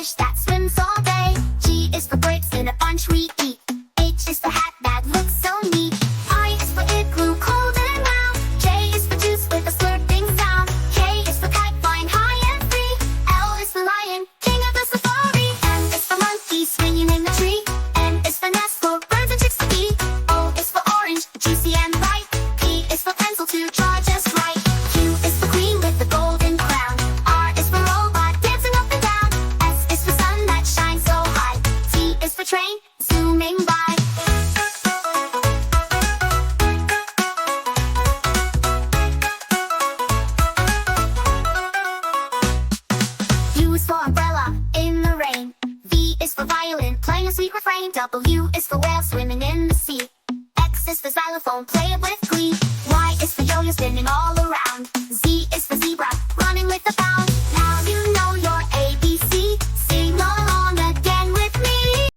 fish that swims all day. G is for grapes in a bunch we eat. H is the hat that looks so neat. I is for igloo, cold and round. J is for juice with a slurping sound. K is for kite flying high and free. L is for lion, king of the safari. M is for monkey swinging in the tree. N is for nest for birds and chicks to eat. O is for orange, juicy and ripe. P is for pencil to draw just right. Q is for queen with the golden crown. R is for robot dancing up and down. S is for sun that shines so high. T is for train zooming by. U is for umbrella in the rain. V is for violin playing a sweet refrain. W is for whale swimming in the sea. X is for xylophone, play it with glee. Y is for yo-yo spinning all around. Z is for zebra, running with a bound. Now you know your ABC. Sing along again with me.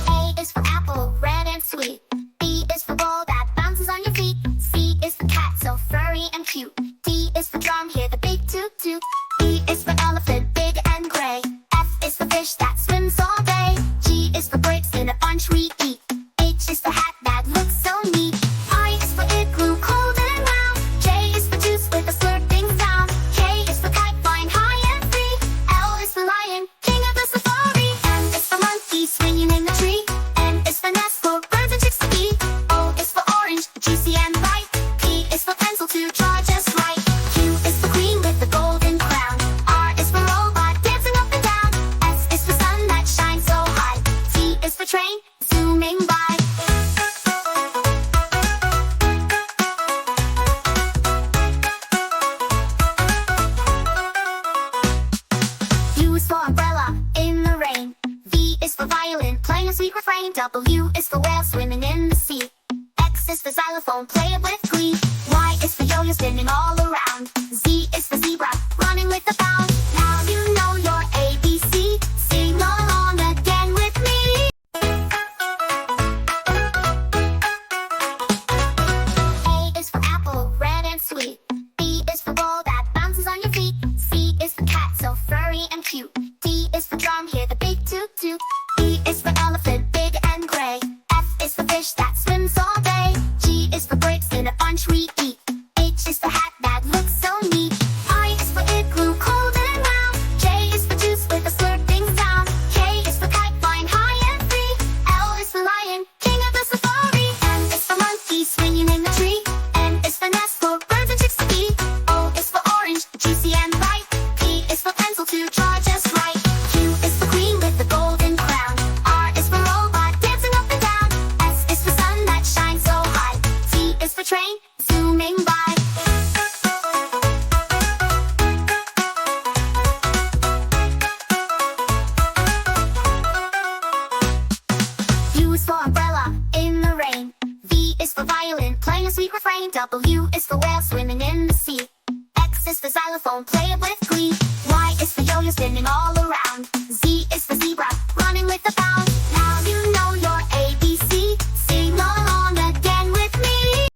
A is for apple, red and sweet. B is for ball that bounces on your feet. C is for cat, so furry and cute. D is for drum, hear the big toot toot. E is for elephant, big and gray. F is for fish that swims all day. G is for grapes in a bunch we eat. H is for hat that looks so neat. I is for igloo, cold and round. J is for juice with a slurping sound. K is for kite flying high and free. L is for lion, king of the safari. M is for monkey swinging in the tree. N is for nest for birds and chicks to eat. O is for orange, juicy and ripe. P is for pencil to draw just right. Q is for queen with the golden crown. R is for robot dancing up and down. S is for sun that shines so high. T is for train zooming by. U is for umbrella in the rain. V is for violin playing a sweet refrain. W is for whale swimming in the sea. X is for xylophone, play it with glee. Y is for yo-yo spinning all around. Z is for zebra, running with a bound. Now you know your ABC. Sing along again with me. A is for apple, red and sweet. B is for ball that bounces on your feet. C is for cat, so furry and cute. D is for drum, hear the big toot toot. E is for elephant, big and gray. F is for fish that swims all day. G is for grapes in a bunch we eat. H is for hat that looks so neat. I is for igloo, cold and round. J is for juice with a slurping sound. K is for kite flying high and free. L is for lion, king of the safari. M is for monkey swinging in the tree. N is for nest for birds and chicks to eat. O is for orange, juicy and ripe. P is for pencil to draw just right. Q is for queen with the golden crown. R is for robot dancing up and down. S is for sun that shines so high. T is for train zooming by. U is for umbrella in the rain. V is for violin playing a sweet refrain. W is for whale swimming in the sea. X is for xylophone, play it with glee. Y is for yo-yo spinning all around. Z is for zebra, running with a bound. Now you know your ABC. Sing along again with me.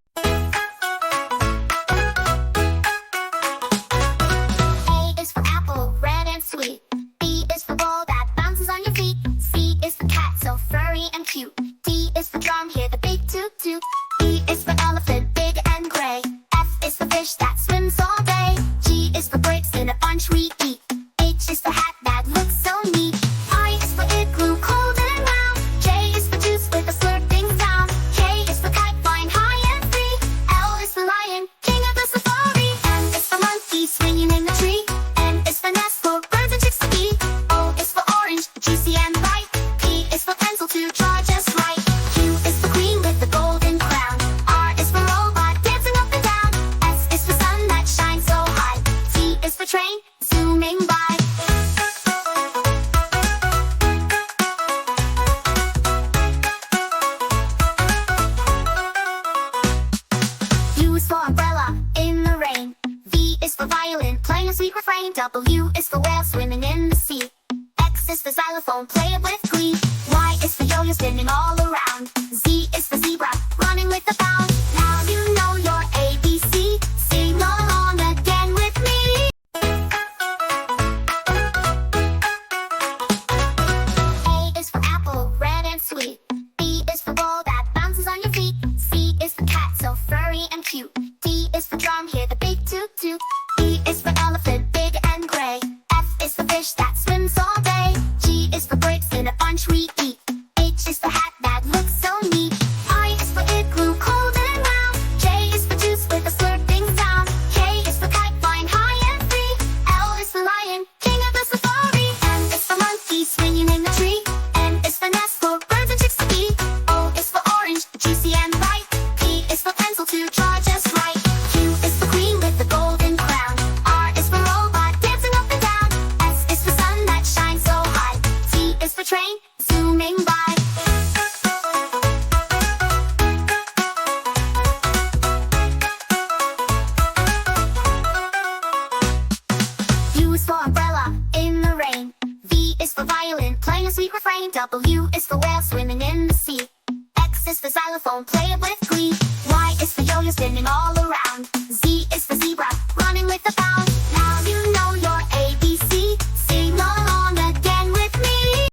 A is for apple, red and sweet. B is for ball that bounces on your feet. C is for cat, so furry and cute. D is for drum, hear the big toot toot. E is for elephant, big and gray. F is for fish that swims all day. G is for grapes in a bunch we eat. H is for hat that looks so neat. I is for igloo, cold and round. J is for juice with a slurping sound. K is for kite flying high and free. L is for lion, king of the safari. M is for monkey swinging in the tree. N is for nest for birds and chicks to eat. O is for orange, juicy and ripe. P is for pencil to draw just right. Q is for queen with the golden crown. R is for robot dancing up and down. S is for sun that shines so high. T is for train zooming by. U is for umbrella in the rain. V is for violin playing a sweet refrain. W is for whale swimming in the sea. X is for xylophone, play it with glee. Y is for yo-yo spinning all around. Z is for zebra, running with a bound. Now you know your ABC. Sing along again with me. is for drum, hear the big toot toot. E is for elephant, big and gray. F is for fish that swims all day. G is for grapes in a bunch we eat. H is for hat that looks so neat. I is for igloo, cold and round. J is for juice with a slurping sound. K is for kite, flying high and free. L is for lion, king of the safari. M is for monkey, swinging in the tree. N is for nest for birds and chicks to eat. O is for orange, juicy and bright. P is for pencil to draw just right. Q is for queen with the golden crown. R is for robot, dancing up and down. S is for sun that shines so high. T is for train, zooming by. U is for umbrella, in the rain. V is for violin, playing a sweet refrain. W is for whale, swimming in the sea. X is for xylophone, play it with glee. Y is for yo-yo, spinning all around. Z is for zebra, running with a bound. Now you know your ABC. Sing along again with me.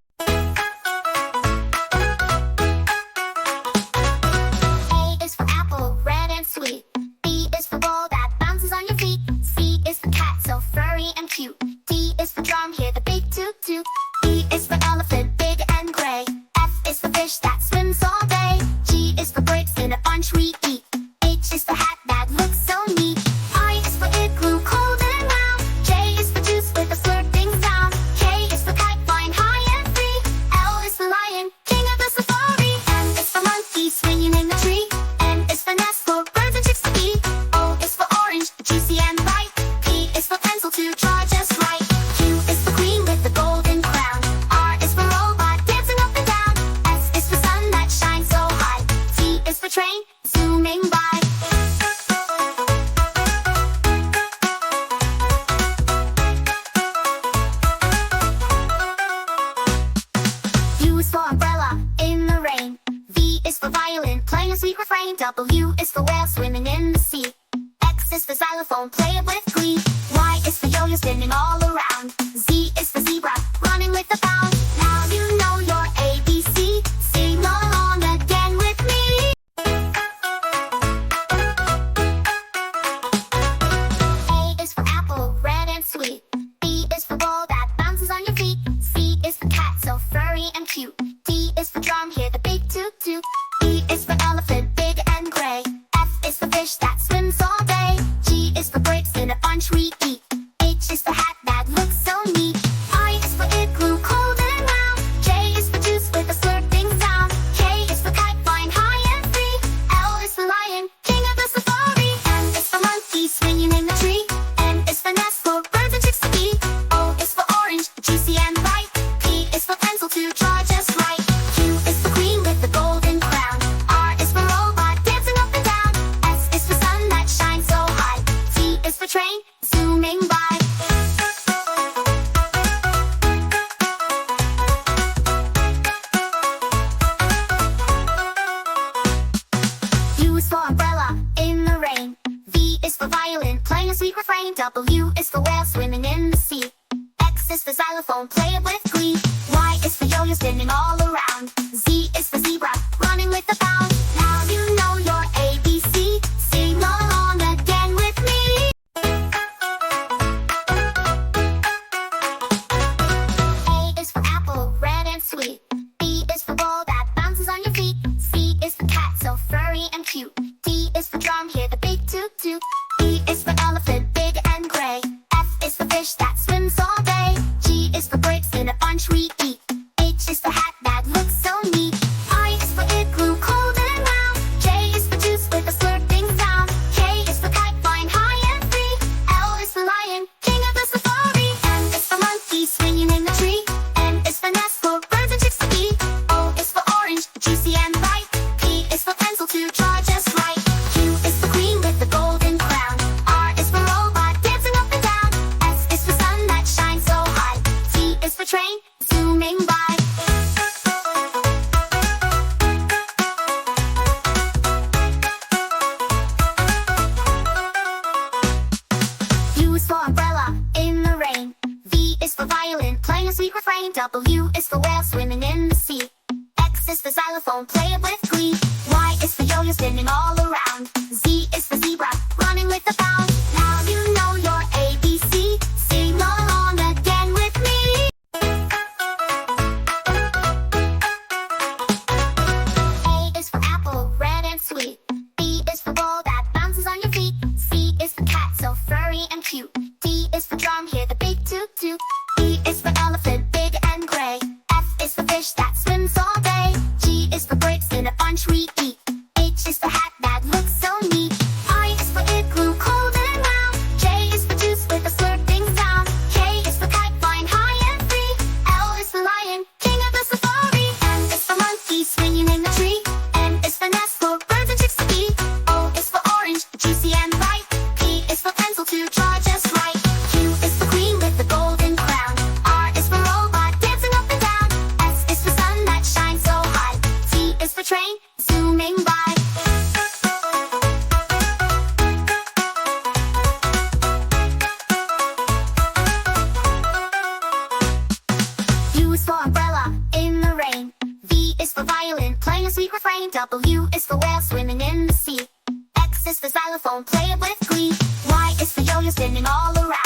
A is for apple, red and sweet. B is for ball that bounces on your feet. C is for cat, so furry and cute. D is for drum, hear the big toot toot. E is for elephant, big and gray. F is for fish that swims all day. G is for grapes in a bunch we eat. H is for hat that looks so neat. I is for igloo, cold and round. J is for juice with a slurping sound. K is for kite, flying high and free. L is for lion, king of the safari. M is for monkey, swinging in the tree. N is for nest for birds and chicks to eat. O is for orange, juicy and bright. P is for pencil to draw just right. Q is for queen with the golden crown. R is for robot, dancing up and down. S is for sun that shines so high. T is for train, zooming by. U is for umbrella, in the rain. V is for violin, playing a sweet refrain. W is for whale, swimming in the sea. X is for xylophone, play it with glee. Y is for yo-yo, spinning all around. Z is for zebra, running with a bound. Now you know your ABC. Sing along again with me. A is for apple, red and sweet. B is for ball that bounces on your feet. C is for cat, so furry and cute. D is for drum, hear the big toot toot. E is for elephant, big and gray. F is for fish that swims all day. G is for grapes in a bunch we eat. H is for hat that looks so neat. I is for igloo, cold and round. J is for juice with a slurping sound. K is for kite, flying high and free. L is for lion, king of the safari. M is for monkey, swinging in the tree. N is for nest for birds and chicks to eat. O is for orange, juicy and bright. P is for pencil to draw just right. Q is for queen with the golden crown. R is for robot, dancing up and down. S is for sun that shines so high. T is for train, zooming by. U is for umbrella, in the rain. V is for violin, playing a sweet refrain. W is for whale, swimming in the sea. X is for xylophone, play it with glee. Y is for yo-yo, spinning all around. Z is for zebra, running with a bound. Now you know your ABC. Sing along again with me. A is for apple, red and sweet. B is for ball that bounces on your feet. C is for cat, so furry and cute. D is for drum, hear the big toot toot. E is for elephant, big and gray. F is for fish that swims all day. G is for grapes in a bunch we eat. H is for hat that looks so neat. I is for igloo, cold and round. J is for juice with a slurping sound. K is for kite, flying high and free. L is for lion, king of the safari. M is for monkey, swinging in the tree. N is for nest for birds and chicks to eat. O is for orange, juicy and bright. P is for pencil to draw just right. Q is for queen with the golden crown. R is for robot, dancing up and down. S is for sun that shines so high. T is for train, zooming by. U is for umbrella, in the rain. V is for violin, playing a sweet refrain. W is for whale, swimming in the sea. X is for xylophone, play it with glee. Y is for yo-yo, spinning all around. Z is for zebra, running with with a bound. Now you know your ABC. Sing along again with me. A is for apple, red and sweet. B is for ball that bounces on your feet. C is for cat, so furry and cute. D is for drum, hear the big toot toot. E is for elephant, big and gray. F is for fish that swims all day. G is for grapes in a bunch we eat. H is for hat that looks so neat. I is for igloo, cold and round. J is for juice with a slurping sound. K is for kite, flying high and free. L is for lion, king of the safari. M is for monkey, swinging in the tree. N is for nest, for birds and chicks to eat. O is for orange, juicy and bright. P is for pencil to draw just right. Q is for queen with the golden crown. R is for robot, dancing up and down. S is for sun that shines so high. T is for train, zooming by. U is for umbrella in the rain. V is for violin, playing a sweet refrain. W is for whale swimming in the sea. X is for xylophone, play it with glee. Y is for yo-yo spinning all around.